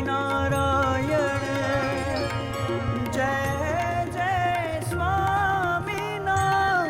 नारायण। जय जय स्वामी नारायण।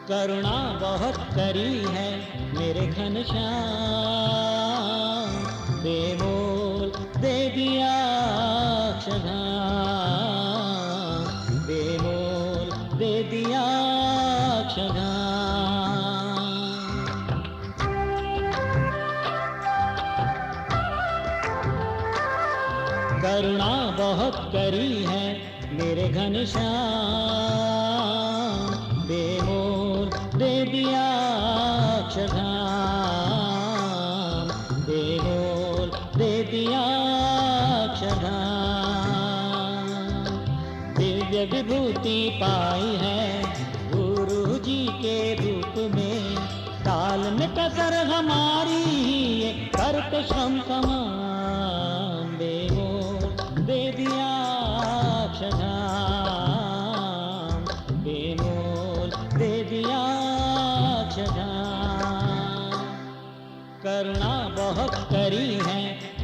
करुणा बहुत करी है मेरे घनश्याम, बेमोल दे दिया अक्षरधाम, बेमोल दे दिया अक्षरधाम। करुणा बहुत करी है मेरे घनश्याम, बेमोल दे दिया अक्षरधाम, बेमोल दे दिया अक्षरधाम। दिव्य विभूति पाई है गुरु जी के रूप में, काल में कसर हमारी ये करते श्रम तमाम, बेमोल दे दिया अक्षरधाम, बेमोल दे दिया अक्षरधाम। करुणा बहुत करी है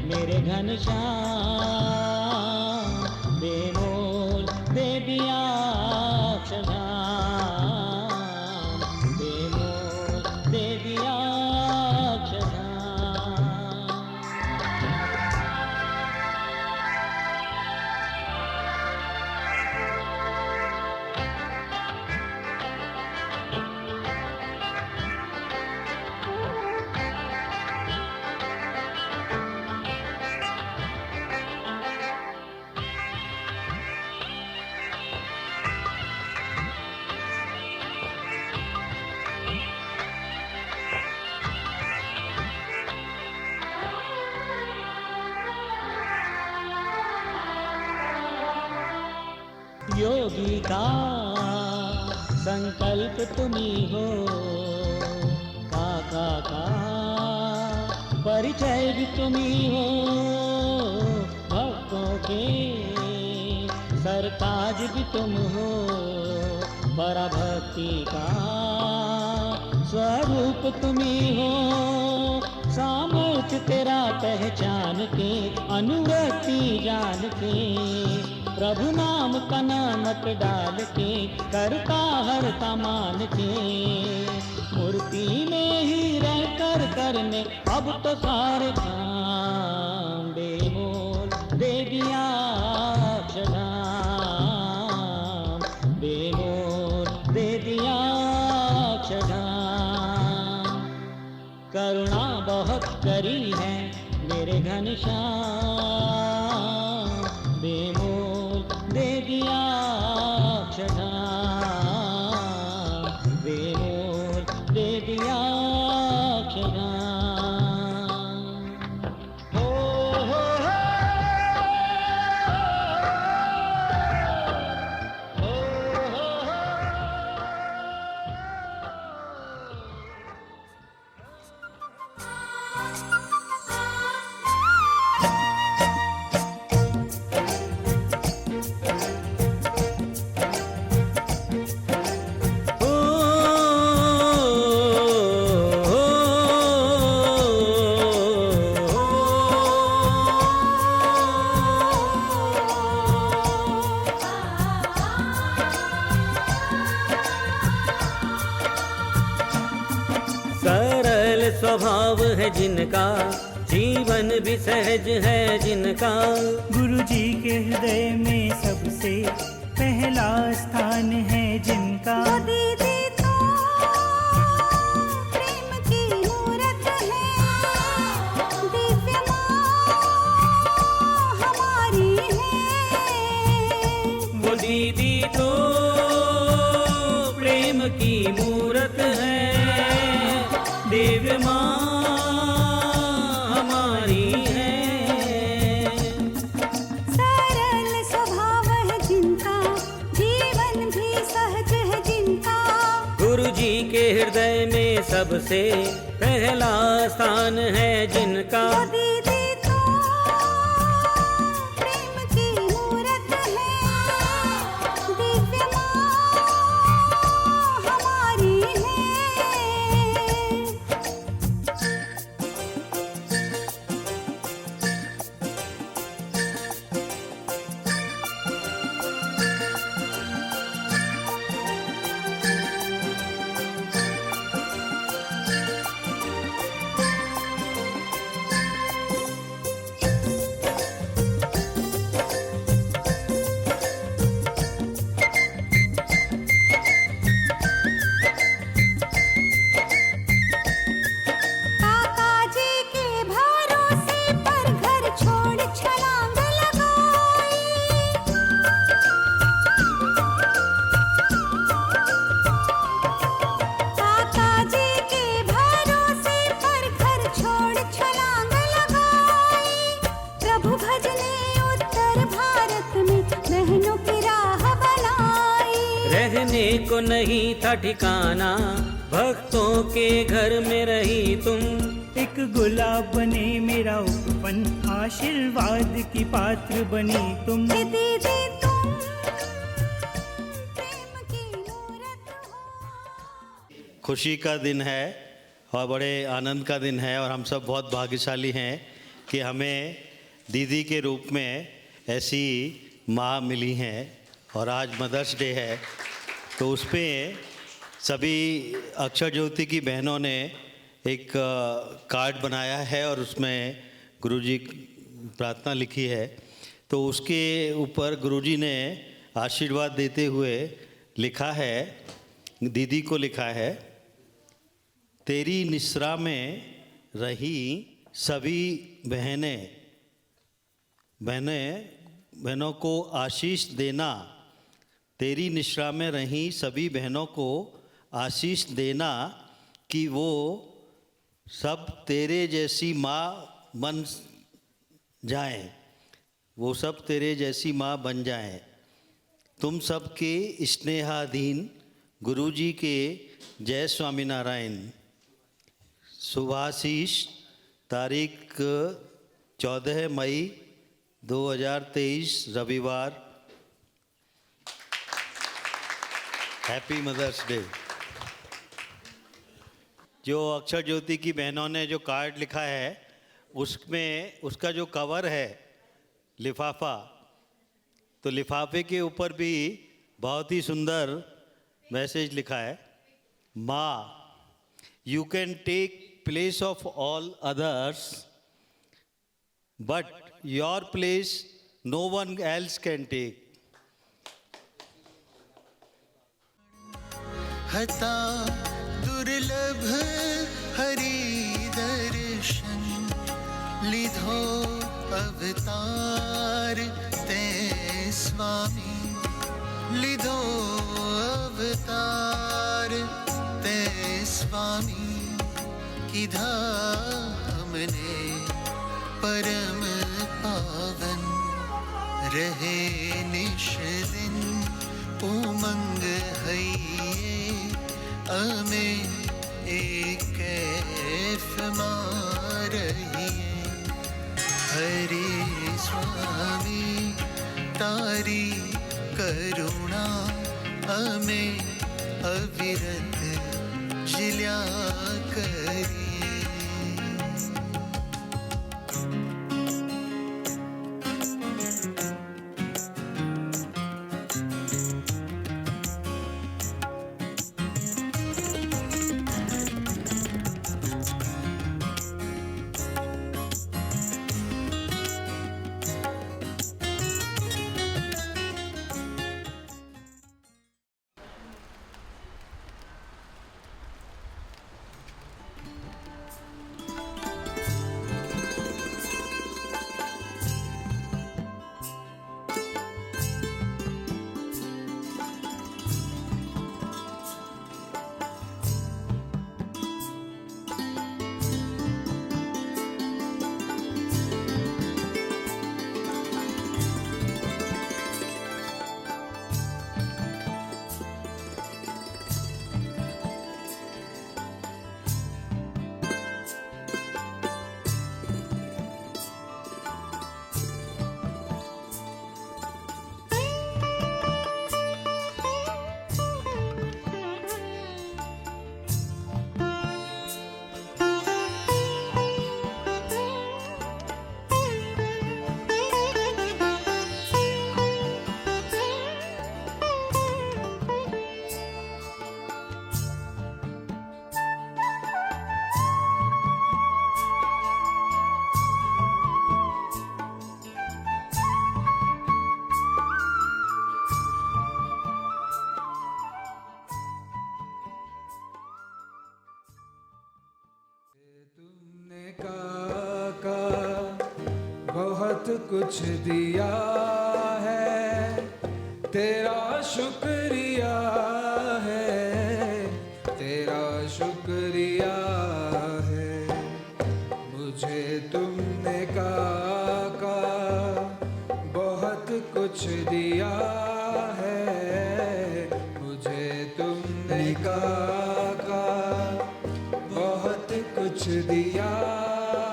मेरे घनश्याम, बेमोल दे दिया अक्षरधाम, बेमोल दे दिया अक्षरधाम। योगी का संकल्प तुम्ही हो, काका का परिचय भी तुम्ही हो, भक्तों के सरताज भी तुम हो, पराभक्ति का स्वरूप तुम्ही हो। सामर्थ्य तेरा पहचान के, अनुरक्ति जान के, प्रभु नाम का नामक डाल के, करता हरता मान के, मूर्ति में ही रह कर करने अब तो सारे काम, बेमोल दे दिया अक्षरधाम, बेमोल दे दिया अक्षरधाम। करुणा बहुत करी है मेरे घनश्याम, बेमोल दे दिया अक्षरधाम, बेमोल दे दिया अक्षरधाम। हो हो हो, हो हो हो। स्वभाव है जिनका, जीवन भी सहज है जिनका। गुरु जी के हृदय में सबसे पहला स्थान है जिनका। वो दीदी तो प्रेम की मूरत है, दिव्य माँ हमारी है। वो दीदी तो प्रेम की मूरत है, दिव्य माँ हमारी है। सरल स्वभाव है जिनका, जीवन भी सहज है जिनका। गुरु जी के हृदय में सबसे पहला स्थान है जिनका। वो दीदी तो प्रेम की मूरत है, दिव्य माँ हमारी है। काका जी के भरोसे पर घर छोड़ छलांग लगाई। काका जी के भरोसे पर घर छोड़ छलांग लगाई। प्रभु भजने उत्तर भारत में बहनों की राह बनाई। रहने को नहीं था ठिकाना, भक्तों के घर में रही तुम। एक गुलाब बने मेरा उपवन, आशीर्वाद की पात्र बनी तुम। कि दीदी तुम प्रेम की मूरत हो। खुशी का दिन है और बड़े आनंद का दिन है, और हम सब बहुत भाग्यशाली हैं कि हमें दीदी के रूप में ऐसी माँ मिली हैं। और आज मदर्स डे है, तो उस पर सभी अक्षर ज्योति की बहनों ने एक कार्ड बनाया है और उसमें गुरुजी प्रार्थना लिखी है। तो उसके ऊपर गुरुजी ने आशीर्वाद देते हुए लिखा है, दीदी को लिखा है, तेरी निश्रा में रही सभी बहनों को आशीष देना। तेरी निश्रा में रही सभी बहनों को आशीष देना कि वो सब तेरे जैसी माँ बन जाएं, वो सब तेरे जैसी माँ बन जाएं। तुम सबके स्नेहाधीन गुरुजी के जय स्वामीनारायण। शुभाशीष, तारीख 14 मई 2023 रविवार। Happy mother's day. जो अक्षर ज्योति की बहनों ने जो कार्ड लिखा है, उसमें उसका जो कवर है लिफाफा, तो लिफाफे के ऊपर भी बहुत ही सुंदर मैसेज लिखा है, माँ, you can take place of all others, but your place no one else can take. हता दुर्लभ हरि दर्शन, लिधो अवतार ते स्वामी। लिधो अवतार ते स्वामी, किधा हमने परम पावन। रहे निश दिन उमंग है अमे एक कैफ मारहिए। हरे स्वामी तारी करुणा अमे अविरत जिल्या करी। काका बहुत कुछ दिया है, तेरा शुक्रिया है, तेरा शुक्रिया है। मुझे तुमने काका बहुत कुछ दिया है, मुझे तुमने काका बहुत कुछ दिया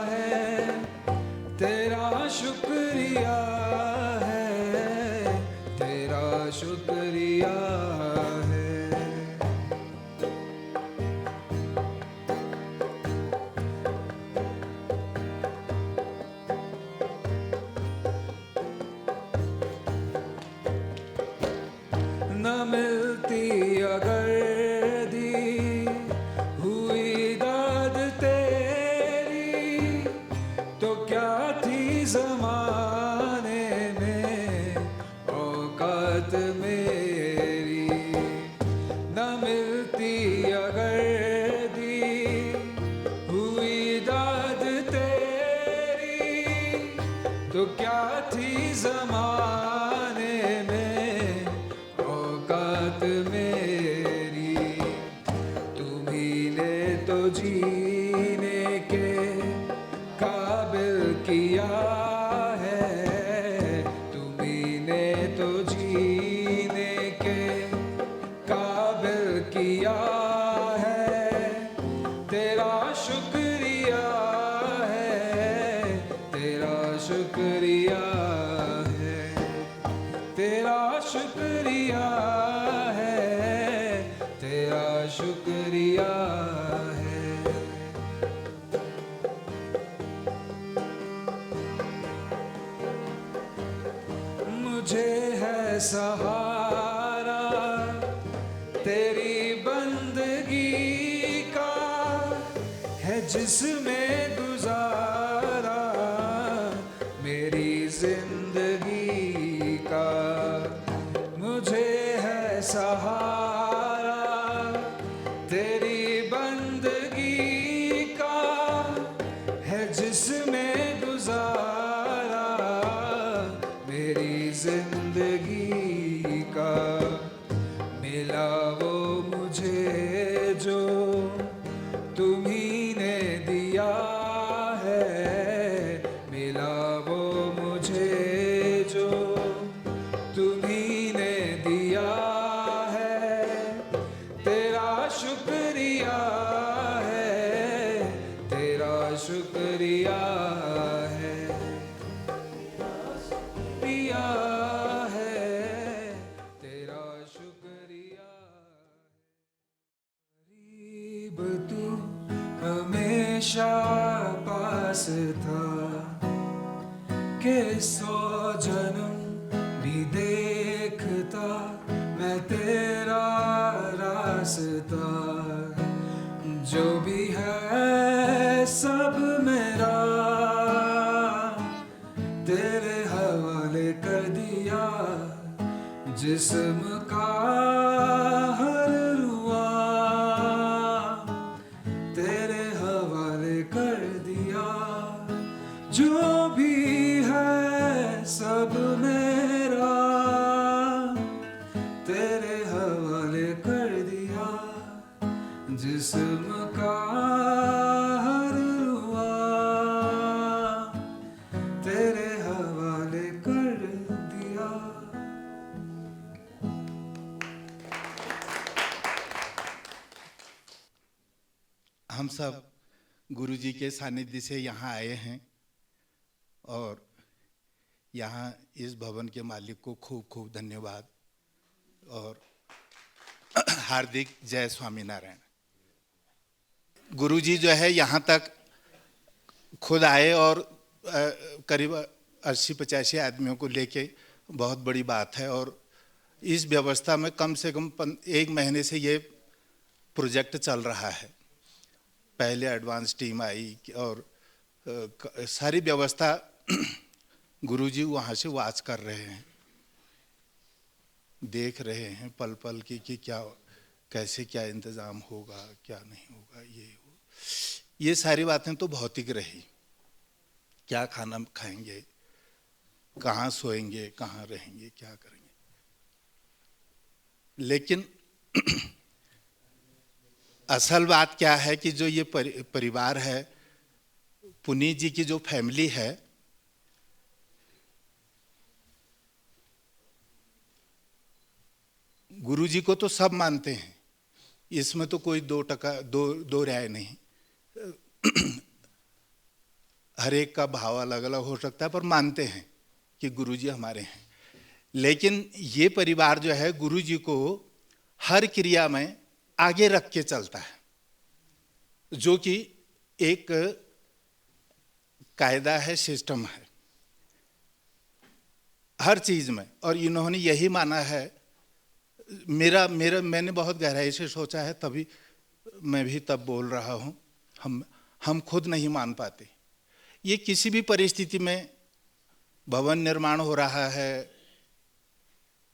है, तेरा शुक्रिया है, तेरा शुक्रिया है। न मिलती अगर दी हुई दाद तेरी, तो क्या थी ज़माने में औकात मेरी। न मिलती अगर दी हुई दाद तेरी, तो क्या थी ज़माने में औकात मेरी। तुम्ही ने तो जीने के काबिल किया है, तुम्ही ने तो जीने के काबिल किया है, तेरा शुक्रिया है, तेरा शुक्रिया है, तेरा शुक्रिया है, तेरा शुक्रिया है। मुझे है सहारा तेरी बंदगी का, है जिसमें गुजारा मेरी जिंदगी का। मुझे है सहारा तेरी बंदगी का, है जिसमें गुजारा मेरी जिंदगी का। मिला वो मुझे जो तुम्ही ने दिया है, मिला वो मुझे जो तुम्ही ने दिया है, तेरा शुक्रिया है, तेरा शुक्रिया है, शुक्रिया है, तेरा शुक्रिया। गरीब तू हमेशा पास था, के 100 जन्म भी देखता मैं तेरा रास्ता। जो भी है सब मेरा तेरे हवाले कर दिया, जिस्म का हर रुआ तेरे हवाले कर दिया। जो भी है सब मेरा तेरे हवाले कर दिया, जिस्म का हर रुआ तेरे हवाले कर दिया। हम सब गुरु जी के सानिध्य से यहाँ आए हैं और यहाँ इस भवन के मालिक को खूब खूब धन्यवाद और हार्दिक जय स्वामीनारायण। गुरु जी जो है यहाँ तक खुद आए और करीब 80-85 आदमियों को लेके बहुत बड़ी बात है। और इस व्यवस्था में कम से कम 1 महीने से ये प्रोजेक्ट चल रहा है। पहले एडवांस टीम आई और सारी व्यवस्था गुरुजी वहाँ से वाच कर रहे हैं, देख रहे हैं पल पल की कि क्या कैसे क्या इंतज़ाम होगा क्या नहीं होगा। ये ये सारी बातें तो भौतिक रही, क्या खाना खाएंगे, कहाँ सोएंगे, कहाँ रहेंगे, क्या करेंगे। लेकिन असल बात क्या है कि जो ये परिवार है, पुनीत जी की जो फैमिली है, गुरु जी को तो सब मानते हैं, इसमें तो कोई दो राय नहीं। हर एक का भाव अलग अलग हो सकता है, पर मानते हैं कि गुरु जी हमारे हैं। लेकिन ये परिवार जो है गुरु जी को हर क्रिया में आगे रख के चलता है, जो कि एक कायदा है, सिस्टम है हर चीज में। और इन्होंने यही माना है, मैंने बहुत गहराई से सोचा है, तभी मैं भी तब बोल रहा हूं। हम खुद नहीं मान पाते। ये किसी भी परिस्थिति में भवन निर्माण हो रहा है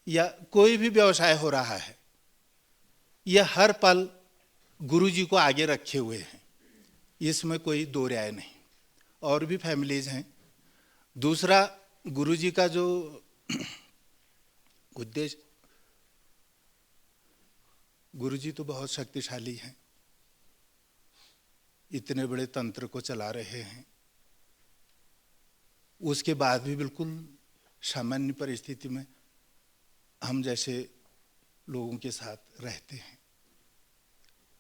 या कोई भी व्यवसाय हो रहा है, यह हर पल गुरु जी को आगे रखे हुए हैं, इसमें कोई दो राय नहीं। और भी फैमिलीज हैं। दूसरा, गुरु जी का जो उद्देश्य, गुरु जी तो बहुत शक्तिशाली हैं, इतने बड़े तंत्र को चला रहे हैं, उसके बाद भी बिल्कुल सामान्य परिस्थिति में हम जैसे लोगों के साथ रहते हैं।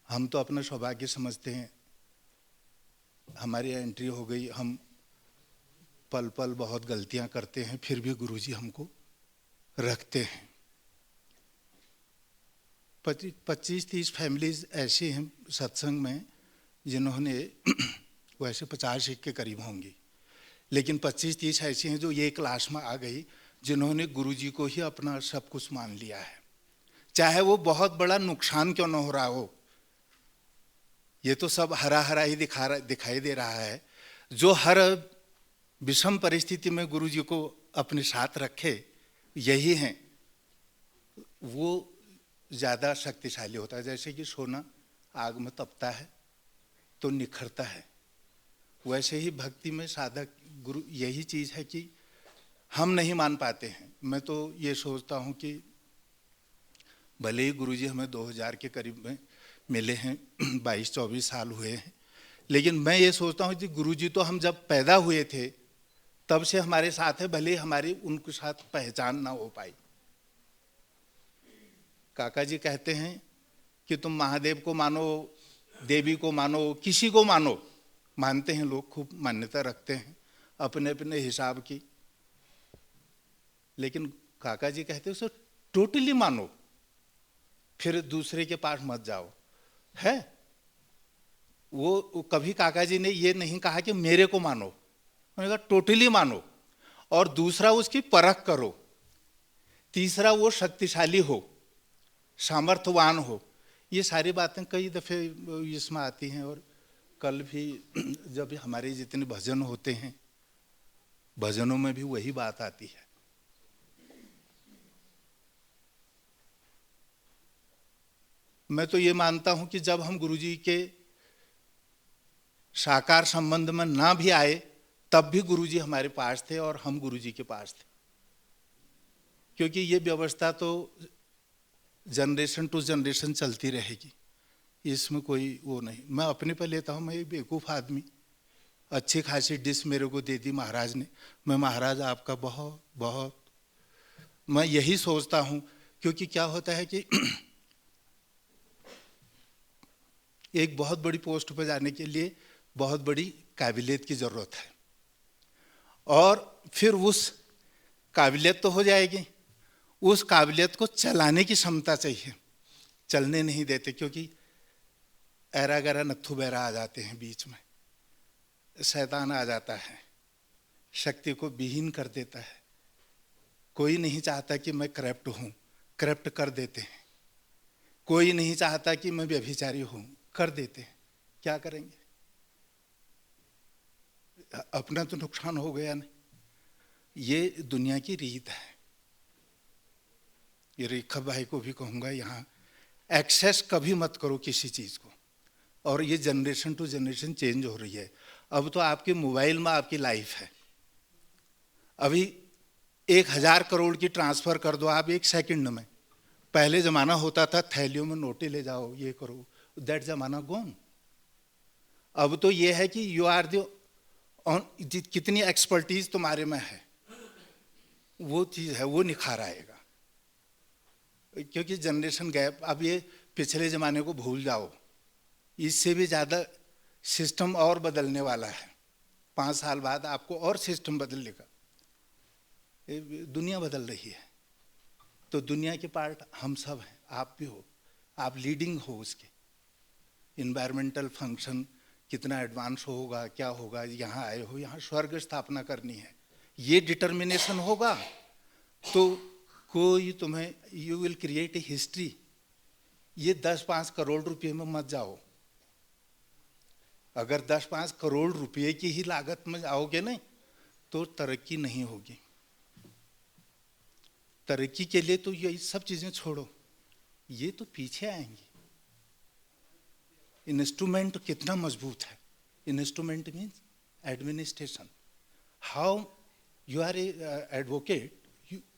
हम तो अपना सौभाग्य समझते हैं, हमारी एंट्री हो गई, हम पल पल बहुत गलतियां करते हैं, फिर भी गुरुजी हमको रखते हैं। 25-30 फैमिलीज ऐसी हैं सत्संग में जिन्होंने वैसे 50 के करीब होंगी, लेकिन 25-30 ऐसी हैं जो ये क्लास में आ गई जिन्होंने गुरुजी को ही अपना सब कुछ मान लिया है, चाहे वो बहुत बड़ा नुकसान क्यों न हो रहा हो। ये तो सब हरा हरा ही दिखाई दे रहा है। जो हर विषम परिस्थिति में गुरुजी को अपने साथ रखे, यही हैं, वो ज़्यादा शक्तिशाली होता है। जैसे कि सोना आग में तपता है तो निखरता है, वैसे ही भक्ति में साधक गुरु, यही चीज़ है कि हम नहीं मान पाते हैं। मैं तो ये सोचता हूँ कि भले ही गुरुजी हमें 2000 के करीब में मिले हैं, 22-24 साल हुए हैं, लेकिन मैं ये सोचता हूँ कि गुरुजी तो हम जब पैदा हुए थे तब से हमारे साथ है, भले ही हमारी उनके साथ पहचान ना हो पाई। काका जी कहते हैं कि तुम महादेव को मानो, देवी को मानो, किसी को मानो, मानते हैं लोग, खूब मान्यता रखते हैं अपने अपने हिसाब की, लेकिन काका जी कहते हैं उसे टोटली मानो, फिर दूसरे के पास मत जाओ। है वो कभी काका जी ने ये नहीं कहा कि मेरे को मानो, उन्होंने कहा टोटली मानो, और दूसरा उसकी परख करो, तीसरा वो शक्तिशाली हो, सामर्थ्यवान हो। ये सारी बातें कई दफे इसमें आती हैं। और कल भी जब हमारे जितने भजन होते हैं, भजनों में भी वही बात आती है। मैं तो ये मानता हूं कि जब हम गुरुजी के साकार संबंध में ना भी आए, तब भी गुरुजी हमारे पास थे और हम गुरुजी के पास थे, क्योंकि ये व्यवस्था तो जनरेशन टू जनरेशन चलती रहेगी, इसमें कोई वो नहीं। मैं अपने पर लेता हूँ, मैं एक बेवकूफ़ आदमी, अच्छी खासी डिश मेरे को दे दी महाराज ने, मैं महाराज आपका बहुत बहुत, मैं यही सोचता हूँ। क्योंकि क्या होता है कि एक बहुत बड़ी पोस्ट पर जाने के लिए बहुत बड़ी काबिलियत की ज़रूरत है, और फिर उस काबिलियत तो हो जाएगी, उस काबिलियत को चलाने की क्षमता चाहिए। चलने नहीं देते, क्योंकि ऐरा गैरा नत्थु बैरा आ जाते हैं बीच में, शैतान आ जाता है, शक्ति को विहीन कर देता है। कोई नहीं चाहता कि मैं करप्ट हूँ, करप्ट कर देते हैं। कोई नहीं चाहता कि मैं व्यभिचारी हूँ, कर देते हैं। क्या करेंगे, अपना तो नुकसान हो गया नहीं। ये दुनिया की रीत है। ये रेखा भाई को भी कहूँगा, यहाँ एक्सेस कभी मत करो किसी चीज़ को। और ये जनरेशन टू जनरेशन चेंज हो रही है। अब तो आपके मोबाइल में आपकी लाइफ है। अभी 1000 करोड़ की ट्रांसफ़र कर दो आप 1 सेकंड में। पहले ज़माना होता था थैलियों में नोटें ले जाओ, ये करो, दैट ज़माना गॉन। अब तो ये है कि यू आर द कितनी एक्सपर्टीज तुम्हारे में है, वो चीज़ है, वो निखार आएगा। क्योंकि जनरेशन गैप, अब ये पिछले ज़माने को भूल जाओ, इससे भी ज़्यादा सिस्टम और बदलने वाला है। 5 साल बाद आपको और सिस्टम बदलेगा। दुनिया बदल रही है, तो दुनिया के पार्ट हम सब हैं, आप भी हो, आप लीडिंग हो उसके। इन्वायरमेंटल फंक्शन कितना एडवांस होगा, क्या होगा, यहाँ आए हो, यहाँ स्वर्ग स्थापना करनी है, ये डिटर्मिनेशन होगा तो कोई तुम्हें, you will create a history. ये 10-5 करोड़ रुपए में मत जाओ। अगर 10-5 करोड़ रुपए की ही लागत में जाओगे नहीं तो तरक्की नहीं होगी। तरक्की के लिए तो ये सब चीजें छोड़ो, ये तो पीछे आएंगी। इंस्ट्रूमेंट कितना मजबूत है। Instrument means administration. How you are a advocate,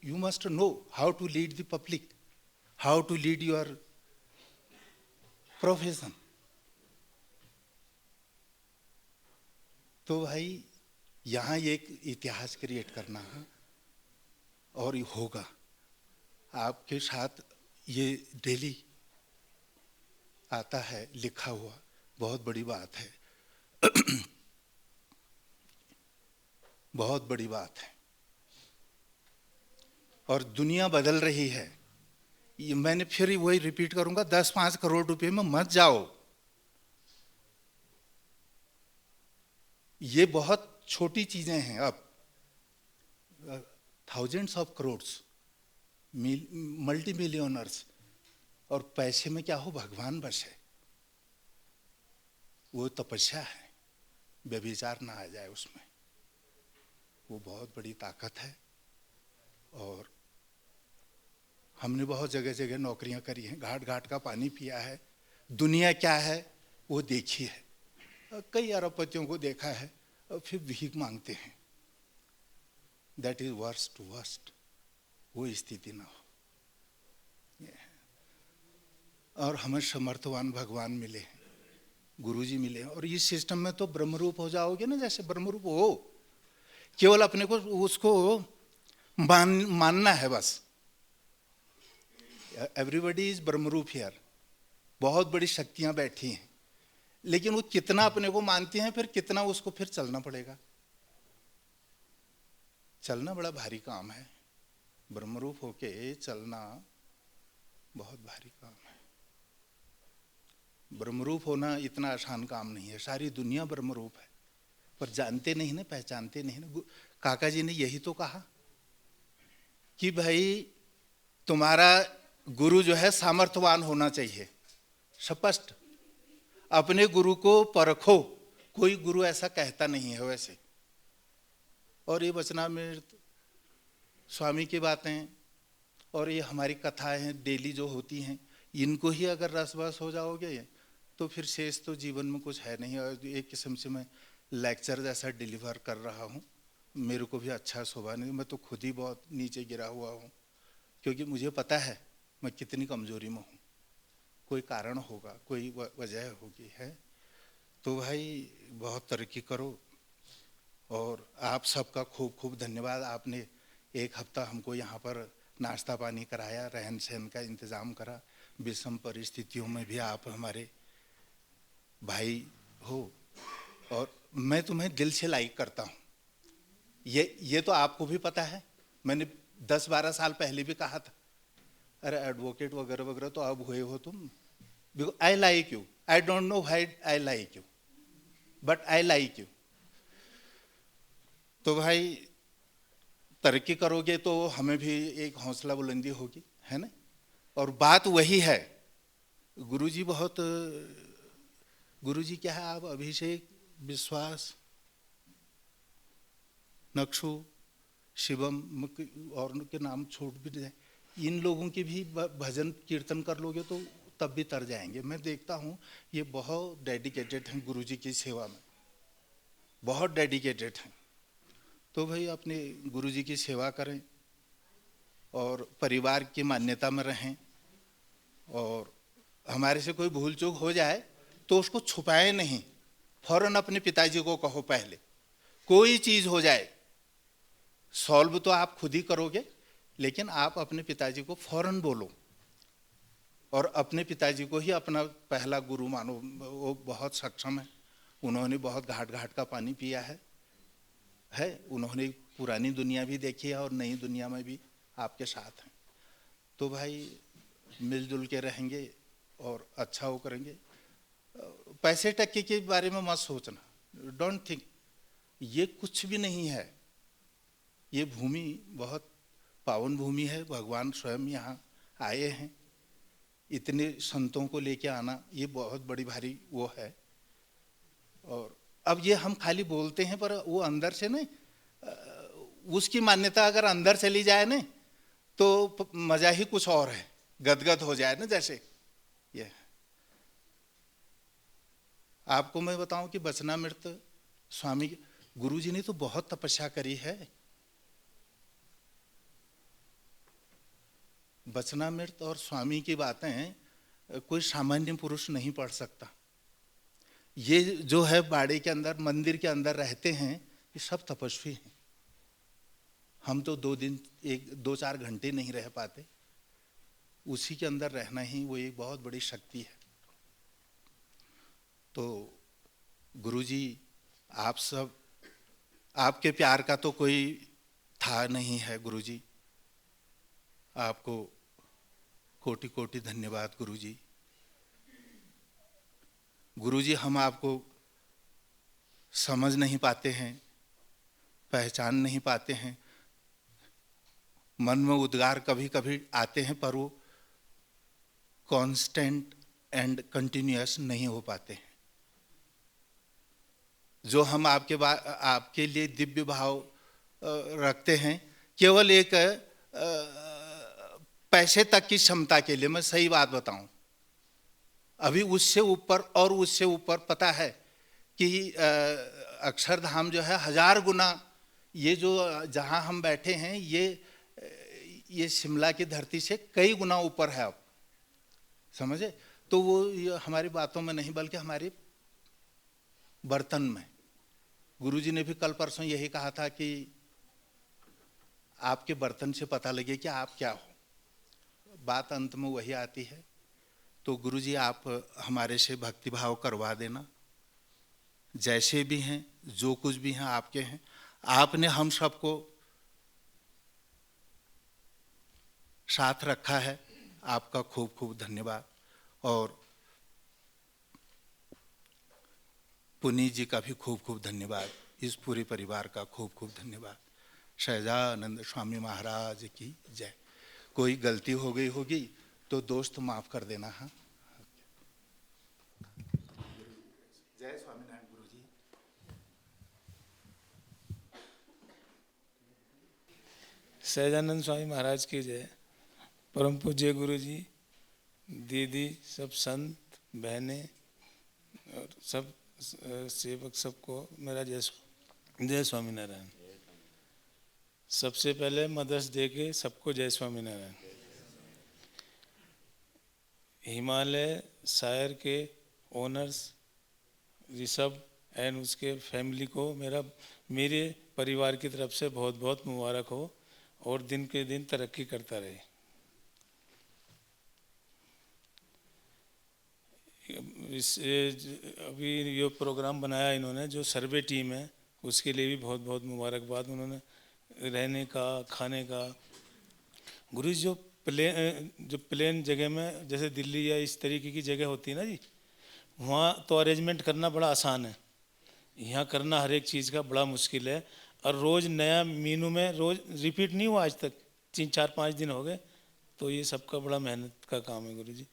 you must know how to lead the public, how to lead your profession. तो भाई यहाँ एक इतिहास क्रिएट करना है और ये होगा आपके साथ। ये डेली आता है लिखा हुआ, बहुत बड़ी बात है। बहुत बड़ी बात है। और दुनिया बदल रही है। ये मैंने फिर वही रिपीट करूंगा, 10-5 करोड़ रुपए में मत जाओ। ये बहुत छोटी चीजें हैं। अब thousands of crores, multi millionaires, और पैसे में क्या हो, भगवान बस है। वो तपस्या है, व्यभिचार ना आ जाए उसमें, वो बहुत बड़ी ताकत है। और हमने बहुत जगह जगह नौकरियां करी हैं, घाट घाट का पानी पिया है, दुनिया क्या है वो देखी है। कई अरबपतियों को देखा है और फिर भीख मांगते हैं। That is worst to worst, वो स्थिति ना हो। और हमें समर्थवान भगवान मिले हैं, गुरुजी मिले हैं। और इस सिस्टम में तो ब्रह्मरूप हो जाओगे ना, जैसे ब्रह्मरूप हो, केवल अपने को उसको मानना है बस। एवरीबडी इज ब्रह्मरूप हियर। बहुत बड़ी शक्तियां बैठी हैं, लेकिन वो कितना अपने को मानती हैं, फिर कितना उसको फिर चलना पड़ेगा। चलना बड़ा भारी काम है, ब्रह्मरूप होके चलना बहुत भारी काम है। ब्रह्मरूप होना इतना आसान काम नहीं है। सारी दुनिया ब्रह्मरूप है, पर जानते नहीं ना, पहचानते नहीं ना। काका जी ने यही तो कहा कि भाई तुम्हारा गुरु जो है सामर्थ्यवान होना चाहिए। स्पष्ट, अपने गुरु को परखो। कोई गुरु ऐसा कहता नहीं है वैसे। और ये वचनामृत स्वामी की बातें और ये हमारी कथाएं हैं डेली जो होती हैं, इनको ही अगर रसवस हो जाओगे तो फिर शेष तो जीवन में कुछ है नहीं। और एक किस्म से मैं लेक्चर जैसा डिलीवर कर रहा हूँ। मेरे को भी अच्छा शोभा नहीं, मैं तो खुद ही बहुत नीचे गिरा हुआ हूँ, क्योंकि मुझे पता है मैं कितनी कमजोरी में हूँ। कोई कारण होगा, कोई वजह होगी है। तो भाई बहुत तरक्की करो। और आप सबका खूब खूब धन्यवाद। आपने 1 हफ्ता हमको यहाँ पर नाश्ता पानी कराया, रहन सहन का इंतज़ाम करा। विषम परिस्थितियों में भी आप हमारे भाई हो, और मैं तुम्हें दिल से लाइक करता हूँ। ये तो आपको भी पता है। मैंने 10-12 साल पहले भी कहा था, अरे एडवोकेट वगैरह वगैरह तो अब हुए हो तुम। Because I like you, I don't know why I like you, but I like you. तो भाई तरक्की करोगे तो हमें भी एक हौसला बुलंदी होगी, है ना। और बात वही है। गुरुजी बहुत, गुरुजी क्या है, आप अभिषेक, विश्वास, नक्शु, शिवम और उनके नाम छोड़ भी जाए, इन लोगों के भी भजन कीर्तन कर लोगे तो तब भी तर जाएंगे। मैं देखता हूँ ये बहुत डेडिकेटेड हैं गुरुजी की सेवा में, बहुत डेडिकेटेड हैं। तो भाई अपने गुरुजी की सेवा करें और परिवार की मान्यता में रहें, और हमारे से कोई भूल चूक हो जाए तो उसको छुपाए नहीं, फौरन अपने पिताजी को कहो। पहले कोई चीज़ हो जाए, सॉल्व तो आप खुद ही करोगे, लेकिन आप अपने पिताजी को फौरन बोलो और अपने पिताजी को ही अपना पहला गुरु मानो। वो बहुत सक्षम है, उन्होंने बहुत घाट घाट का पानी पिया है, उन्होंने पुरानी दुनिया भी देखी है और नई दुनिया में भी आपके साथ हैं। तो भाई मिलजुल के रहेंगे और अच्छा वो करेंगे। पैसे टक्के के बारे में मत सोचना, डोंट थिंक, ये कुछ भी नहीं है। ये भूमि बहुत पावन भूमि है, भगवान स्वयं यहाँ आए हैं। इतने संतों को लेके आना ये बहुत बड़ी भारी वो है। और अब ये हम खाली बोलते हैं, पर वो अंदर से नहीं, उसकी मान्यता अगर अंदर चली जाए ना तो मजा ही कुछ और है, गदगद हो जाए ना। जैसे ये आपको मैं बताऊं कि बचनामृत स्वामी गुरुजी ने तो बहुत तपस्या करी है। बचनामृत और स्वामी की बातें कोई सामान्य पुरुष नहीं पढ़ सकता। ये जो है बाड़े के अंदर, मंदिर के अंदर रहते हैं, ये सब तपस्वी हैं। हम तो 2 दिन 2-4 घंटे नहीं रह पाते, उसी के अंदर रहना ही वो एक बहुत बड़ी शक्ति है। तो गुरुजी आप सब, आपके प्यार का तो कोई था नहीं है गुरुजी, आपको कोटि कोटि धन्यवाद गुरुजी। गुरुजी हम आपको समझ नहीं पाते हैं, पहचान नहीं पाते हैं, मन में उद्गार कभी कभी आते हैं, पर वो कांस्टेंट एंड कंटिन्यूअस नहीं हो पाते हैं। जो हम आपके लिए दिव्य भाव रखते हैं, केवल एक पैसे तक की क्षमता के लिए। मैं सही बात बताऊं, अभी उससे ऊपर और उससे ऊपर पता है कि अक्षरधाम जो है 1000 गुना, ये जो जहां हम बैठे हैं ये शिमला की धरती से कई गुना ऊपर है। अब समझे? तो वो हमारी बातों में नहीं, बल्कि हमारे बर्तन में। गुरुजी ने भी कल परसों यही कहा था कि आपके बर्तन से पता लगे कि आप क्या हो। बात अंत में वही आती है। तो गुरुजी आप हमारे से भक्ति भाव करवा देना, जैसे भी हैं, जो कुछ भी हैं आपके हैं। आपने हम सबको साथ रखा है, आपका खूब खूब धन्यवाद। और पुनीत जी का भी खूब खूब धन्यवाद, इस पूरे परिवार का खूब खूब धन्यवाद। सहजानंद स्वामी महाराज की जय। कोई गलती हो गई होगी तो दोस्त माफ कर देना। हाँ, जय स्वामीनारायण गुरु जी। सहजानंद स्वामी महाराज की जय। परम पूज्य गुरु जी, दीदी, सब संत बहनें और सब सेवक, सबको मेरा जय स्वामीनारायण। सबसे पहले मदर्स डे के सबको जय स्वामीनारायण। हिमालय शायर के ओनर्स ऋषभ एंड उसके फैमिली को मेरे परिवार की तरफ से बहुत बहुत मुबारक हो और दिन के दिन तरक्की करता रहे। अभी ये प्रोग्राम बनाया इन्होंने, जो सर्वे टीम है, उसके लिए भी बहुत बहुत मुबारकबाद। उन्होंने रहने का, खाने का, गुरु जी जो प्लेन जगह में, जैसे दिल्ली या इस तरीके की जगह होती है ना जी, वहाँ तो अरेंजमेंट करना बड़ा आसान है, यहाँ करना हर एक चीज़ का बड़ा मुश्किल है। और रोज़ नया मीनू में, रोज़ रिपीट नहीं हुआ आज तक, 3-4-5 दिन हो गए। तो ये सबका बड़ा मेहनत का काम है गुरु जी।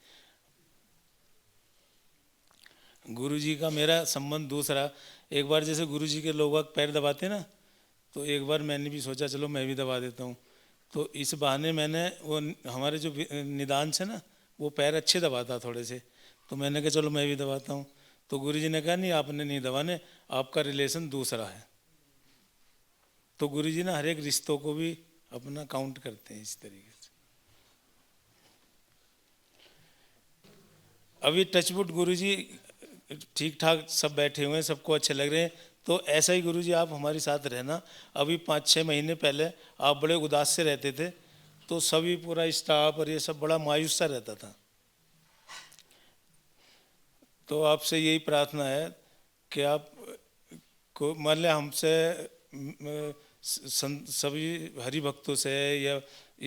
गुरु जी का मेरा संबंध दूसरा, एक बार जैसे गुरु जी के लोग पैर दबाते ना, तो एक बार मैंने भी सोचा चलो मैं भी दबा देता हूँ। तो इस बहाने मैंने वो हमारे जो निदान से ना, वो पैर अच्छे दबाता थोड़े से, तो मैंने कहा चलो मैं भी दबाता हूँ। तो गुरुजी ने कहा नहीं, आपने नहीं दबाने, आपका रिलेशन दूसरा है। तो गुरुजी ना हर एक रिश्तों को भी अपना काउंट करते हैं इस तरीके से। अभी टचवुड गुरुजी ठीक ठाक सब बैठे हुए हैं, सबको अच्छे लग रहे हैं। तो ऐसा ही गुरुजी आप हमारे साथ रहना। अभी 5-6 महीने पहले आप बड़े उदास से रहते थे, तो सभी पूरा स्टाफ और ये सब बड़ा मायूस सा रहता था। तो आपसे यही प्रार्थना है कि आप को मान लिया हमसे सभी हरि भक्तों से या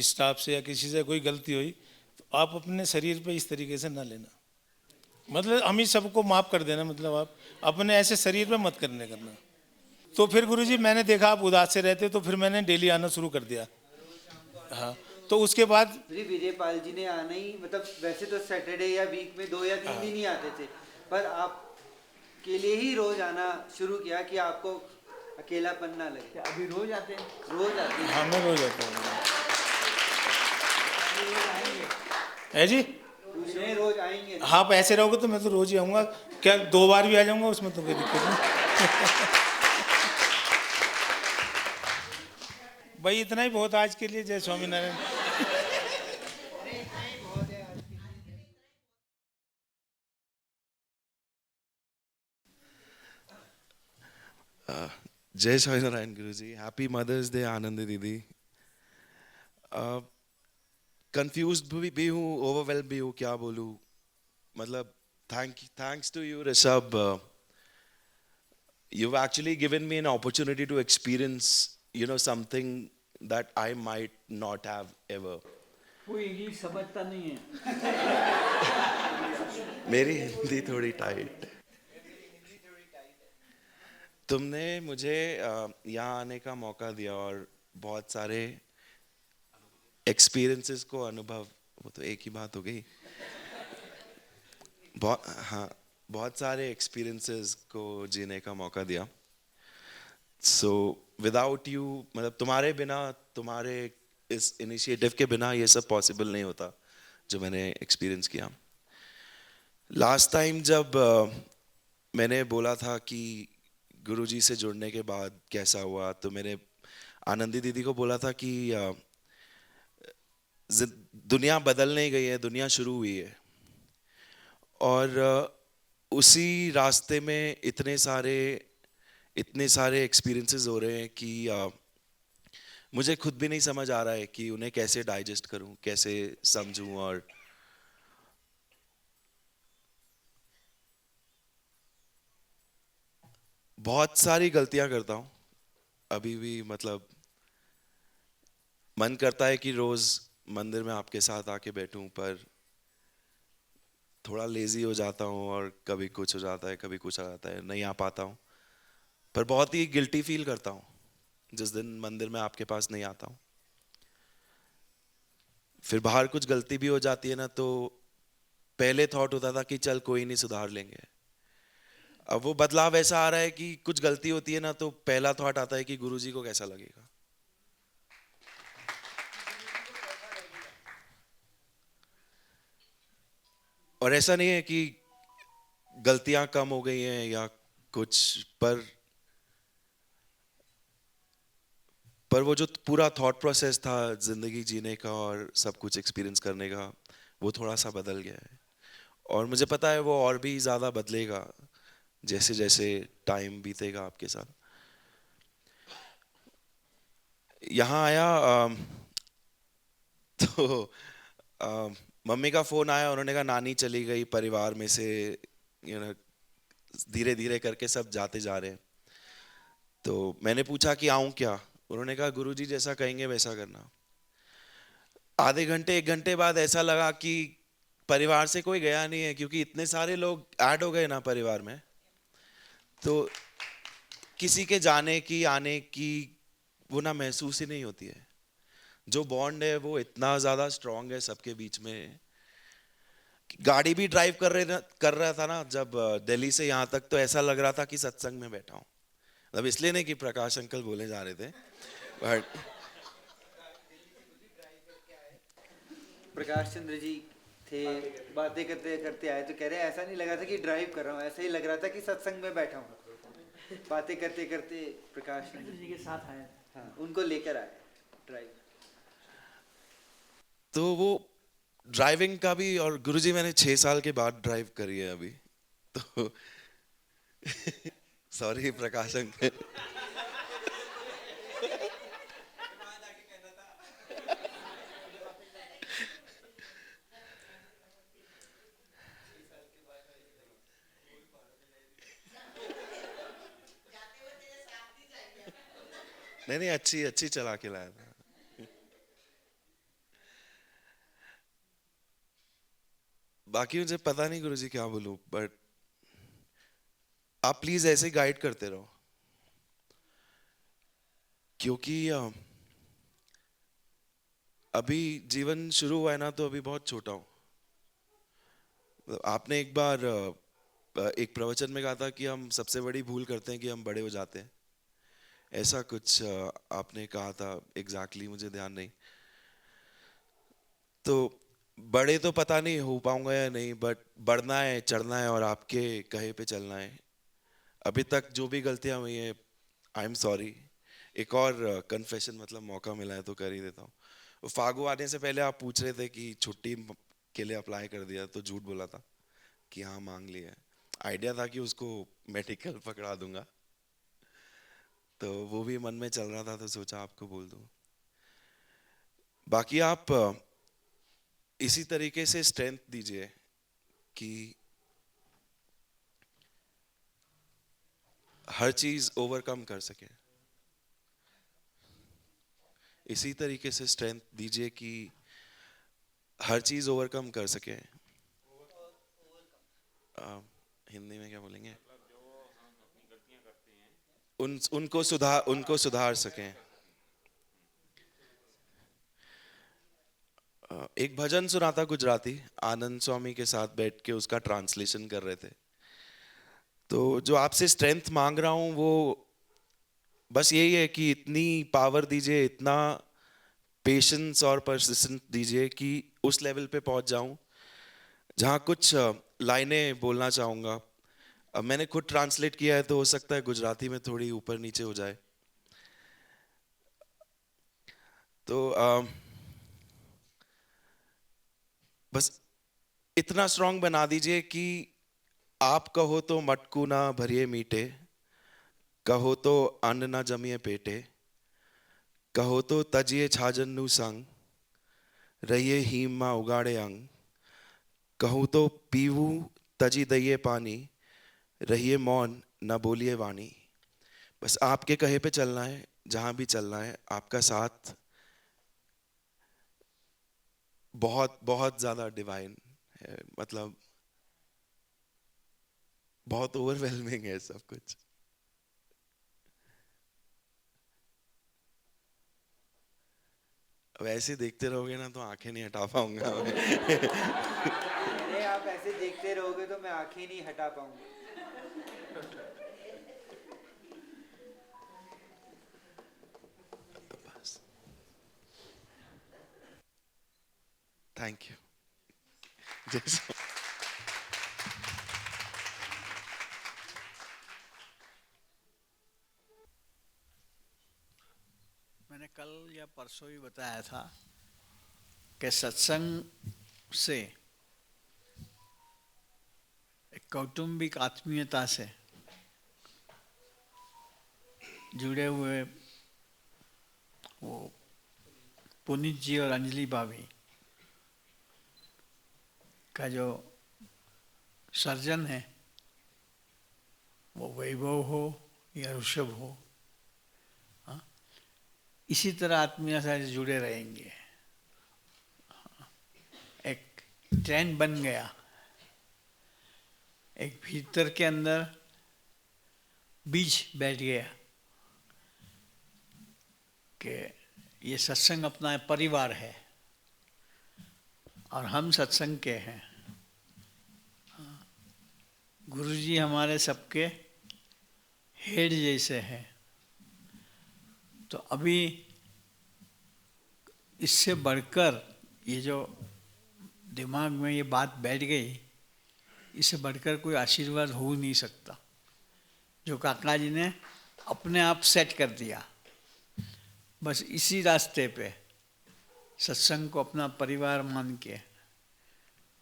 स्टाफ से या किसी से कोई गलती हुई, तो आप अपने शरीर पे इस तरीके से ना लेना, मतलब हम ही सबको माफ़ कर देना, मतलब आप अपने ऐसे शरीर पे मत करना। तो फिर गुरुजी मैंने देखा आप उदास से रहते, तो फिर मैंने डेली आना शुरू कर दिया। हाँ, तो उसके बाद विजयपाल जी ने आना ही, मतलब वैसे तो सैटरडे या वीक में 2 या 3 दिन ही आते थे, पर आप के लिए ही रोज आना शुरू किया कि आपको अकेलापन ना लगे। अभी रोज आते हैं? रोज आते हैं। हाँ, मैं रोज आता हूँ। है जी, रोज आएंगे? हाँ, आप ऐसे रहोगे तो मैं तो रोज ही आऊँगा। क्या 2 बार भी आ जाऊँगा, उसमें तो कोई दिक्कत नहीं। भाई इतना ही बहुत आज के लिए। जय स्वामीनारायण। जय स्वामीनारायण गुरुजी। हैप्पी मदर्स डे आनंदी दीदी। कंफ्यूज्ड भी हूँ, ओवरवेल्म भी हूँ, क्या बोलूँ। मतलब thanks to you Rishabh, you've actually given me an opportunity to experience, you know, something that I might not have ever. कोई इंग्लिश समझता नहीं है। मेरी हिंदी थोड़ी टाइट। तुमने मुझे यहाँ आने का मौका दिया और बहुत सारे एक्सपीरियंसेस को अनुभव, वो तो एक ही बात हो गई। बहुत सारे एक्सपीरियंसेस को जीने का मौका दिया। सो विदाउट यू, मतलब तुम्हारे बिना, तुम्हारे इस इनिशिएटिव के बिना ये सब पॉसिबल नहीं होता जो मैंने एक्सपीरियंस किया। लास्ट टाइम जब मैंने बोला था कि गुरुजी से जुड़ने के बाद कैसा हुआ, तो मैंने आनंदी दीदी को बोला था कि दुनिया बदल नहीं गई है, दुनिया शुरू हुई है। और उसी रास्ते में इतने सारे एक्सपीरियंसेस हो रहे हैं कि मुझे खुद भी नहीं समझ आ रहा है कि उन्हें कैसे डाइजेस्ट करूं, कैसे समझूं। और बहुत सारी गलतियां करता हूं अभी भी। मतलब मन करता है कि रोज मंदिर में आपके साथ आके बैठूं, पर थोड़ा लेजी हो जाता हूं और कभी कुछ हो जाता है, कभी कुछ आ जाता है, नहीं आ पाता हूं। पर बहुत ही गिल्टी फील करता हूं जिस दिन मंदिर में आपके पास नहीं आता हूं। फिर बाहर कुछ गलती भी हो जाती है ना, तो पहले थॉट होता था कि चल कोई नहीं, सुधार लेंगे। अब वो बदलाव ऐसा आ रहा है कि कुछ गलती होती है ना, तो पहला थॉट आता है कि गुरुजी को कैसा लगेगा। और ऐसा नहीं है कि गलतियां कम हो गई हैं या कुछ, पर वो जो पूरा थॉट प्रोसेस था जिंदगी जीने का और सब कुछ एक्सपीरियंस करने का, वो थोड़ा सा बदल गया है। और मुझे पता है वो और भी ज़्यादा बदलेगा जैसे जैसे टाइम बीतेगा आपके साथ। यहाँ आया तो मम्मी का फ़ोन आया, उन्होंने कहा नानी चली गई परिवार में से, धीरे धीरे करके सब जाते जा रहे हैं। तो मैंने पूछा कि आऊँ क्या, उन्होंने कहा गुरुजी जैसा कहेंगे वैसा करना। आधे घंटे 1 घंटे बाद ऐसा लगा कि परिवार से कोई गया नहीं है, क्योंकि इतने सारे लोग ऐड हो गए ना परिवार में, तो किसी के जाने की आने की वो ना महसूस ही नहीं होती है। जो बॉन्ड है वो इतना ज़्यादा स्ट्रांग है सबके बीच में। गाड़ी भी ड्राइव कर रहा था ना जब दिल्ली से यहाँ तक, तो ऐसा लग रहा था कि सत्संग में बैठा हूँ। अब इसलिए नहीं कि प्रकाश अंकल बोले जा रहे थे, बट प्रकाश चंद्र जी थे, बातें करते करते आए, तो कह रहे ऐसा नहीं लगा था कि ड्राइव कर रहा हूँ, ऐसा ही लग रहा था कि सत्संग में बैठा हूँ। बातें करते करते प्रकाश जी के साथ आए, हाँ, उनको लेकर आए ड्राइव। तो वो ड्राइविंग का भी, और गुरुजी मैंने 6 साल के बाद ड्राइव करी है अभी तो सॉरी प्रकाश अंकल। नहीं, अच्छी अच्छी चला के लाया था। बाकी मुझे पता नहीं गुरुजी क्या बोलूं, बट आप प्लीज ऐसे गाइड करते रहो, क्योंकि अभी जीवन शुरू हुआ है ना, तो अभी बहुत छोटा हूं। आपने एक बार एक प्रवचन में कहा था कि हम सबसे बड़ी भूल करते हैं कि हम बड़े हो जाते हैं, ऐसा कुछ आपने कहा था, एग्जैक्टली मुझे ध्यान नहीं। तो बड़े तो पता नहीं हो पाऊंगा या नहीं, बट बढ़ना है, चढ़ना है और आपके कहे पे चलना है। अभी तक जो भी गलतियां हुई है, आई एम सॉरी। एक और कन्फेशन, मतलब मौका मिला है तो कर ही देता हूँ। फागु आने से पहले आप पूछ रहे थे कि छुट्टी के लिए अप्लाई कर दिया, तो झूठ बोला था कि हाँ मांग लिया है। आइडिया था कि उसको मेडिकल पकड़ा दूंगा, तो वो भी मन में चल रहा था, तो सोचा आपको बोल दूं। बाकी आप इसी तरीके से स्ट्रेंथ दीजिए कि हर चीज ओवरकम कर सके। इसी तरीके से स्ट्रेंथ दीजिए कि हर चीज ओवरकम कर सके। हिंदी में क्या बोलेंगे, उनको सुधार सकें। एक भजन सुना था गुजराती, आनंद स्वामी के साथ बैठ के उसका ट्रांसलेशन कर रहे थे। तो जो आपसे स्ट्रेंथ मांग रहा हूं वो बस यही है कि इतनी पावर दीजिए, इतना पेशेंस और परसिस्टेंस दीजिए कि उस लेवल पे पहुंच जाऊं जहां कुछ लाइनें बोलना चाहूंगा। अब मैंने खुद ट्रांसलेट किया है, तो हो सकता है गुजराती में थोड़ी ऊपर नीचे हो जाए। तो बस इतना स्ट्रांग बना दीजिए कि आप कहो तो मटकू ना भरिए मीठे, कहो तो अन्न ना जमिए पेटे, कहो तो तजिए छाजन्नू संग, रहिए हीम मां उगाड़े अंग, कहूँ तो पीवू तजी दइए पानी, रहिए मौन न बोलिए वाणी। बस आपके कहे पे चलना है, जहां भी चलना है। आपका साथ बहुत बहुत ज्यादा डिवाइन है, मतलब बहुत ओवरवेलमिंग है सब कुछ। अब ऐसे देखते रहोगे ना तो आंखें नहीं हटा पाऊंगा अरे आप ऐसे देखते रहोगे तो मैं आंखें नहीं हटा पाऊंगा। Thank you. जैसा मैंने कल या परसों ही बताया था कि सत्संग से, एक कौटुंबिक आत्मीयता से जुड़े हुए वो पुनीत जी और अंजलि भाभी का जो सर्जन है, वो वैभव हो या ऋषभ हो, इसी तरह आत्मीयता से जुड़े रहेंगे। एक ट्रेंड बन गया, एक भीतर के अंदर बीज बैठ गया कि ये सत्संग अपना परिवार है और हम सत्संग के हैं। गुरुजी हमारे सबके हेड जैसे हैं। तो अभी इससे बढ़कर ये जो दिमाग में ये बात बैठ गई, इससे बढ़कर कोई आशीर्वाद हो नहीं सकता, जो काका जी ने अपने आप सेट कर दिया। बस इसी रास्ते पे सत्संग को अपना परिवार मान के,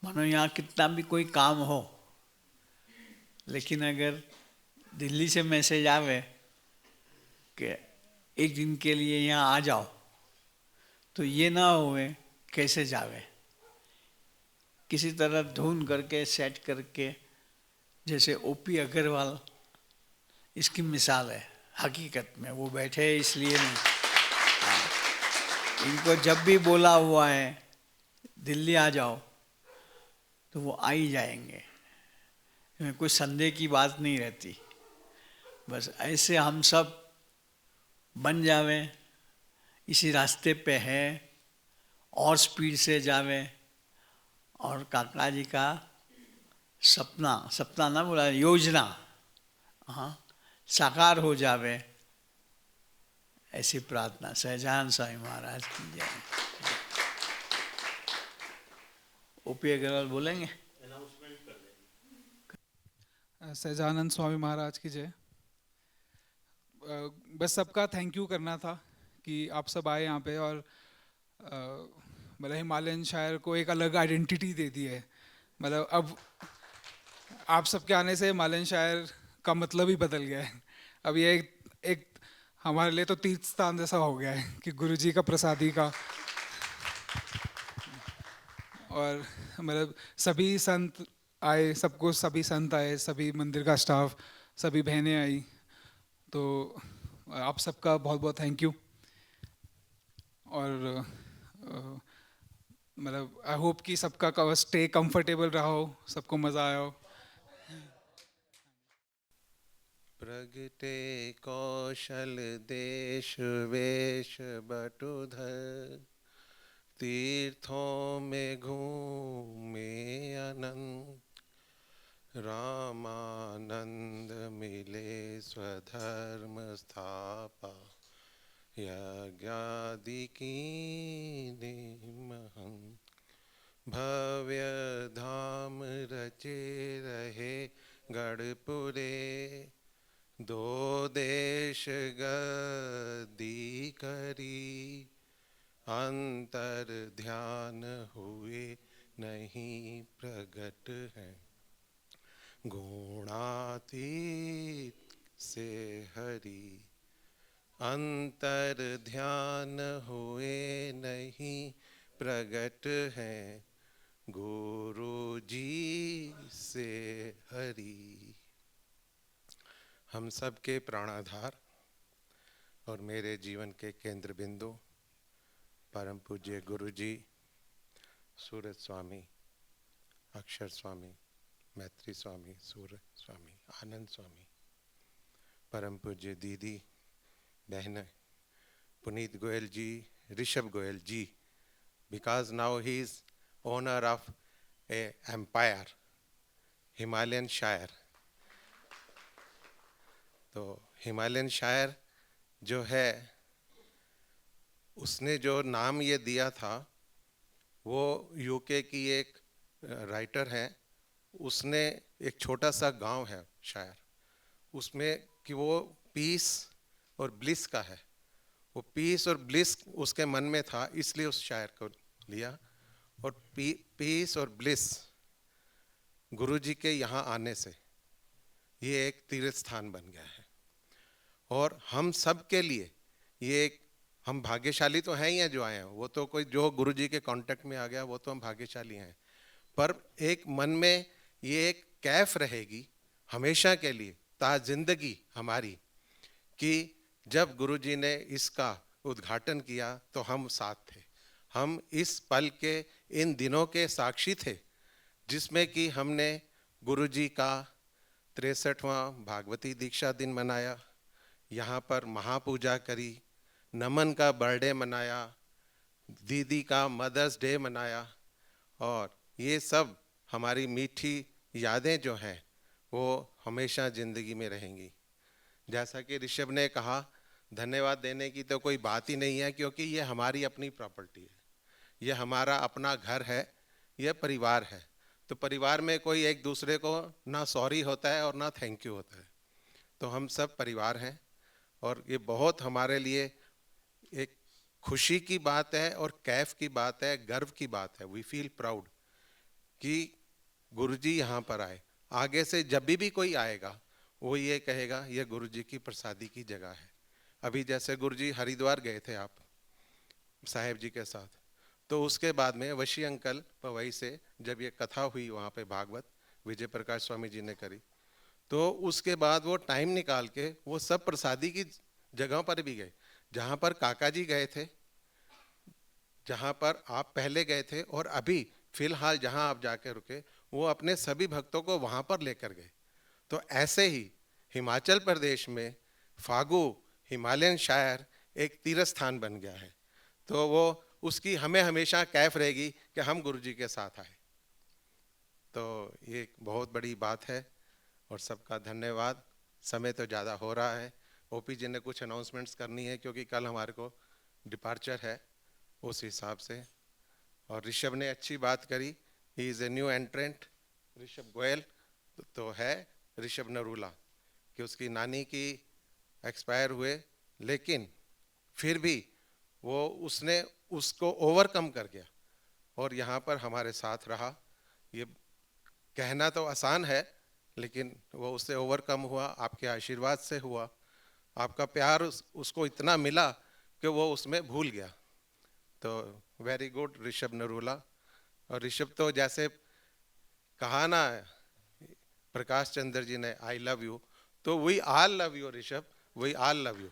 मानो यहाँ कितना भी कोई काम हो, लेकिन अगर दिल्ली से मैसेज आवे कि एक दिन के लिए यहाँ आ जाओ, तो ये ना होए कैसे जावे, किसी तरह ढूंढ करके सेट करके, जैसे ओपी अग्रवाल इसकी मिसाल है। हकीकत में वो बैठे हैं इसलिए नहीं, इनको जब भी बोला हुआ है दिल्ली आ जाओ तो वो आ ही जाएंगे, इसमें कोई संदेह की बात नहीं रहती। बस ऐसे हम सब बन जावे, इसी रास्ते पे है, और स्पीड से जावे, और काका जी का सपना ना बोला, योजना, हाँ, साकार हो जावे, ऐसी प्रार्थना। सहजानंद स्वामी महाराज की जय। ओपी अग्रवाल बोलेंगे। सहजानंद स्वामी महाराज की जय। बस सबका थैंक यू करना था कि आप सब आए यहाँ पे, और मतलब हिमालयन शायर को एक अलग आइडेंटिटी दे दी है। मतलब अब आप सबके आने से हिमालयन शायर का मतलब ही बदल गया है। अब ये एक हमारे लिए तो तीर्थ स्थान जैसा हो गया है कि गुरुजी का प्रसादी का। और मतलब सभी संत आए, सबको सभी संत आए, सभी मंदिर का स्टाफ, सभी बहनें आई, तो आप सबका बहुत बहुत थैंक यू। और मतलब आई होप कि सबका स्टे कंफर्टेबल रहा हो, सबको मज़ा आया हो। प्रगटे कौशल देश वेश बटुधर, तीर्थों में घूमे अनंत, रामानंद मिले स्वधर्म स्थापा, यज्ञादि कीने महंत, भव्य धाम रचे रहे गढ़पुरे, दो देश गद्दी करी, अंतर ध्यान हुए नहीं प्रगट है, गुणातीत से हरि, अंतर ध्यान हुए नहीं प्रगट है, गुरु जी से हरि। हम सब के प्राणाधार और मेरे जीवन के केंद्र बिंदु परम पूज्य गुरु जी, सूरज स्वामी, अक्षर स्वामी, मैत्री स्वामी, सूरज स्वामी, आनंद स्वामी, परम पूज्य दीदी बहन पुनीत गोयल जी, ऋषभ गोयल जी, because now he is owner of a empire, Himalayan शायर। तो हिमालयन शायर जो है, उसने जो नाम ये दिया था, वो यूके की एक राइटर है, उसने एक छोटा सा गांव है शायर, उसमें कि वो पीस और ब्लिस का है, वो पीस और ब्लिस उसके मन में था, इसलिए उस शायर को लिया। और पीस और ब्लिस गुरुजी के यहाँ आने से ये एक तीर्थ स्थान बन गया है। और हम सब के लिए ये एक, हम भाग्यशाली तो हैं ही हैं जो आए हैं, वो तो कोई जो गुरुजी के कांटेक्ट में आ गया वो तो हम भाग्यशाली हैं, पर एक मन में ये एक कैफ रहेगी हमेशा के लिए, ता जिंदगी हमारी, कि जब गुरुजी ने इसका उद्घाटन किया तो हम साथ थे, हम इस पल के इन दिनों के साक्षी थे, जिसमें कि हमने गुरुजी का 63वां भागवती दीक्षा दिन मनाया, यहाँ पर महापूजा करी, नमन का बर्थडे मनाया, दीदी का मदर्स डे मनाया, और ये सब हमारी मीठी यादें जो हैं वो हमेशा ज़िंदगी में रहेंगी। जैसा कि ऋषभ ने कहा, धन्यवाद देने की तो कोई बात ही नहीं है, क्योंकि ये हमारी अपनी प्रॉपर्टी है, ये हमारा अपना घर है, ये परिवार है। तो परिवार में कोई एक दूसरे को ना सॉरी होता है और ना थैंक यू होता है। तो हम सब परिवार हैं और ये बहुत हमारे लिए एक खुशी की बात है और कैफ की बात है, गर्व की बात है। वी फील प्राउड कि गुरुजी यहाँ पर आए। आगे से जब भी कोई आएगा वो ये कहेगा ये गुरुजी की प्रसादी की जगह है। अभी जैसे गुरुजी हरिद्वार गए थे आप साहेब जी के साथ, तो उसके बाद में वशी अंकल पवई से जब ये कथा हुई वहाँ पे भागवत विजय प्रकाश स्वामी जी ने करी, तो उसके बाद वो टाइम निकाल के वो सब प्रसादी की जगहों पर भी गए, जहाँ पर काका जी गए थे, जहाँ पर आप पहले गए थे, और अभी फिलहाल जहाँ आप जाके रुके वो अपने सभी भक्तों को वहाँ पर लेकर गए। तो ऐसे ही हिमाचल प्रदेश में फागू हिमालयन शायर एक तीर्थ स्थान बन गया है। तो वो उसकी हमें हमेशा कैफ रहेगी कि हम गुरुजी के साथ आए। तो ये एक बहुत बड़ी बात है और सबका धन्यवाद। समय तो ज़्यादा हो रहा है, ओपी जी ने कुछ अनाउंसमेंट्स करनी है क्योंकि कल हमारे को डिपार्चर है उस हिसाब से। और ऋषभ ने अच्छी बात करी, he is a new एंट्रेंट Rishabh Goyal, तो है ऋषभ नरूला कि उसकी नानी की एक्सपायर हुए, लेकिन फिर भी वो उसने उसको ओवरकम कर गया और यहाँ पर हमारे साथ रहा। ये कहना तो आसान है लेकिन वो उससे ओवरकम हुआ, आपके आशीर्वाद से हुआ। आपका प्यार उसको इतना मिला कि वो उसमें भूल गया। तो वेरी गुड ऋषभ नरूला। और ऋषभ तो जैसे कहा ना प्रकाश चंद्र जी ने आई लव यू, तो we all love you Rishabh, we all love you.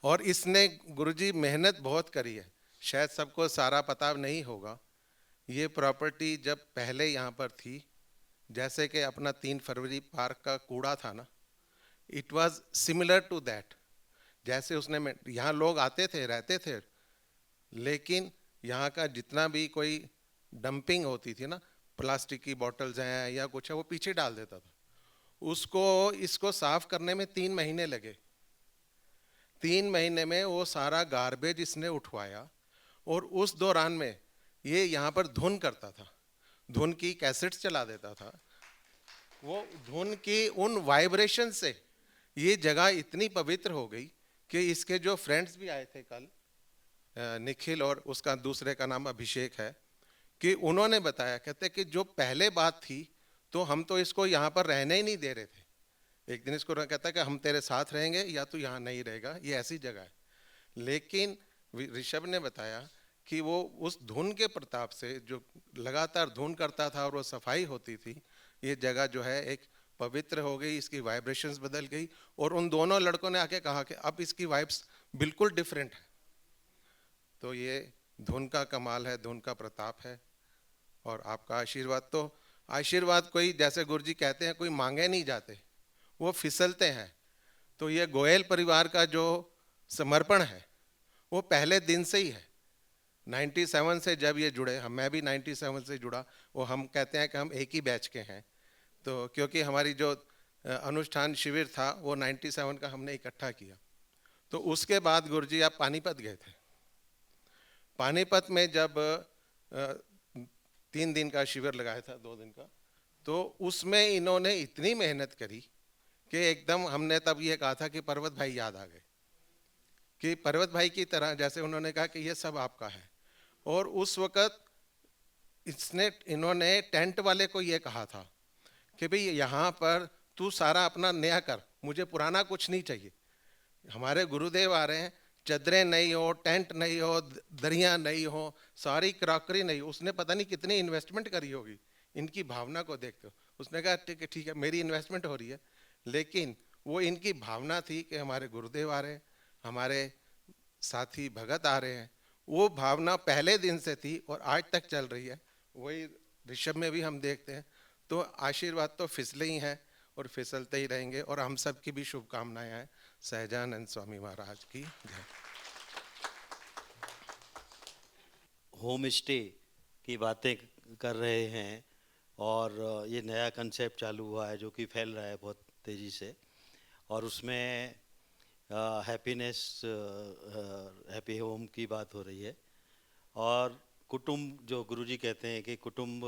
और इसने गुरुजी मेहनत बहुत करी है, शायद सबको सारा पता नहीं होगा। ये प्रॉपर्टी जब पहले यहाँ पर थी, जैसे कि अपना 3 फरवरी पार्क का कूड़ा था ना, it was similar to that. जैसे उसने यहाँ लोग आते थे रहते थे, लेकिन यहाँ का जितना भी कोई डंपिंग होती थी ना, प्लास्टिक की बॉटल्स हैं या कुछ है, वो पीछे डाल देता था। उसको इसको साफ करने में 3 महीने लगे। 3 महीने में वो सारा गार्बेज इसने उठवाया। और उस दौरान में ये यहाँ पर धुन करता था, धुन की कैसेट्स चला देता था। वो धुन की उन वाइब्रेशन से ये जगह इतनी पवित्र हो गई कि इसके जो फ्रेंड्स भी आए थे कल, निखिल और उसका दूसरे का नाम अभिषेक है, कि उन्होंने बताया, कहते कि जो पहले बात थी तो हम तो इसको यहाँ पर रहने ही नहीं दे रहे थे। एक दिन इसको कहता है कि हम तेरे साथ रहेंगे या तू यहाँ नहीं रहेगा, ये ऐसी जगह है। लेकिन ऋषभ ने बताया कि वो उस धुन के प्रताप से जो लगातार धुन करता था और वो सफाई होती थी, ये जगह जो है एक पवित्र हो गई, इसकी वाइब्रेशंस बदल गई। और उन दोनों लड़कों ने आके कहा कि अब इसकी वाइब्स बिल्कुल डिफरेंट है। तो ये धुन का कमाल है, धुन का प्रताप है। और आपका आशीर्वाद, तो आशीर्वाद कोई, जैसे गुरुजी कहते हैं, कोई मांगे नहीं जाते, वो फिसलते हैं। तो ये गोयल परिवार का जो समर्पण है वो पहले दिन से ही है। 97 से जब ये जुड़े, मैं भी 97 से जुड़ा, वो हम कहते हैं कि हम एक ही बैच के हैं। तो क्योंकि हमारी जो अनुष्ठान शिविर था वो 97 का हमने इकट्ठा किया। तो उसके बाद गुरुजी आप पानीपत गए थे। पानीपत में जब 3 दिन का शिविर लगाया था, 2 दिन का, तो उसमें इन्होंने इतनी मेहनत करी कि एकदम हमने तब ये कहा था कि पर्वत भाई याद आ गए, कि पर्वत भाई की तरह, जैसे उन्होंने कहा कि ये सब आपका है। और उस वक़्त इन्होंने टेंट वाले को ये कहा था कि भाई यहाँ पर तू सारा अपना नया कर, मुझे पुराना कुछ नहीं चाहिए। हमारे गुरुदेव आ रहे हैं, चदरें नहीं हो, टेंट नहीं हो, दरियाँ नहीं हो, सारी क्रॉकरी नहीं हो। उसने पता नहीं कितनी इन्वेस्टमेंट करी होगी इनकी भावना को देखते हो। उसने कहा ठीक है मेरी इन्वेस्टमेंट हो रही है, लेकिन वो इनकी भावना थी कि हमारे गुरुदेव आ रहे हैं, हमारे साथी भगत आ रहे हैं। वो भावना पहले दिन से थी और आज तक चल रही है। वही ऋषभ में भी हम देखते हैं। तो आशीर्वाद तो फिसले ही हैं और फिसलते ही रहेंगे। और हम सब की भी शुभकामनाएं हैं। सहजानंद स्वामी महाराज की जय। होम स्टे की बातें कर रहे हैं और ये नया कंसेप्ट चालू हुआ है जो कि फैल रहा है बहुत तेज़ी से। और उसमें हैप्पीनेस हैप्पी होम की बात हो रही है। और कुटुंब जो गुरुजी कहते हैं कि कुटुंब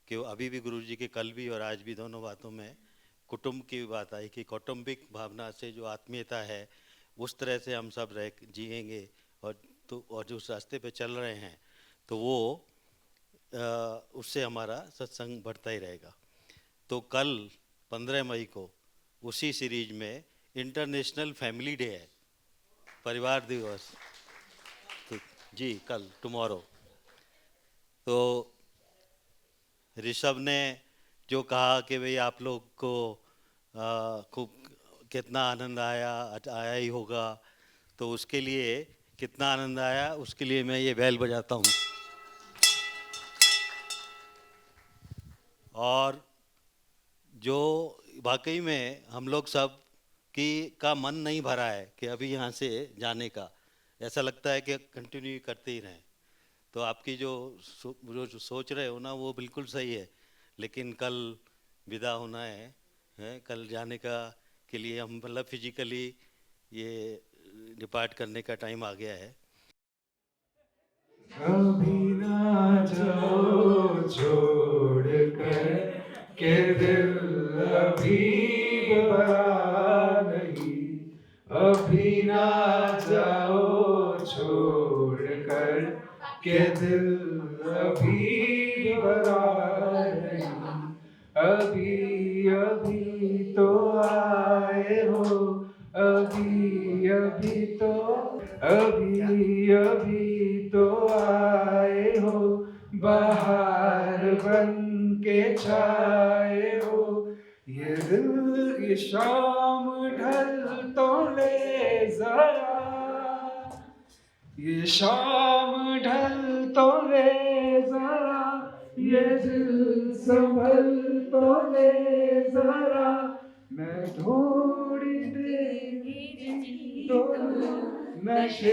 कि अभी भी गुरुजी के कल भी और आज भी दोनों बातों में कुटुंब की बात आई कि कौटुंबिक भावना से जो आत्मीयता है उस तरह से हम सब रह जिएंगे और जो उस रास्ते पे चल रहे हैं तो वो उससे हमारा सत्संग बढ़ता ही रहेगा। तो कल 15 मई को उसी सीरीज में इंटरनेशनल फैमिली डे है, परिवार दिवस। तो जी कल टुमारो। तो ऋषभ ने जो कहा कि भाई आप लोग को खूब कितना आनंद आया ही होगा, तो उसके लिए कितना आनंद आया उसके लिए मैं ये बैल बजाता हूँ। और जो वाकई में हम लोग सब का मन नहीं भरा है कि अभी यहाँ से जाने का, ऐसा लगता है कि कंटिन्यू करते ही रहें। तो आपकी जो सोच रहे हो ना वो बिल्कुल सही है, लेकिन कल विदा होना है कल जाने का के लिए हम मतलब फिजिकली ये डिपार्ट करने का टाइम आ गया है। कभी ना जाओ छोड़ कर के दिल अभी भरा नहीं, अभी ना जाओ छोड़ कर के दिल अभी भरा नहीं, अभी अभी तो आए हो, अभी अभी तो आए हो, बाहर बन के छाए हो। ये दिल ये शाम ढल तो ले जरा, ये शाम ढल तो ले जरा, ये दिल संभल तो ले जरा, मैं थोड़ी देर तो नशे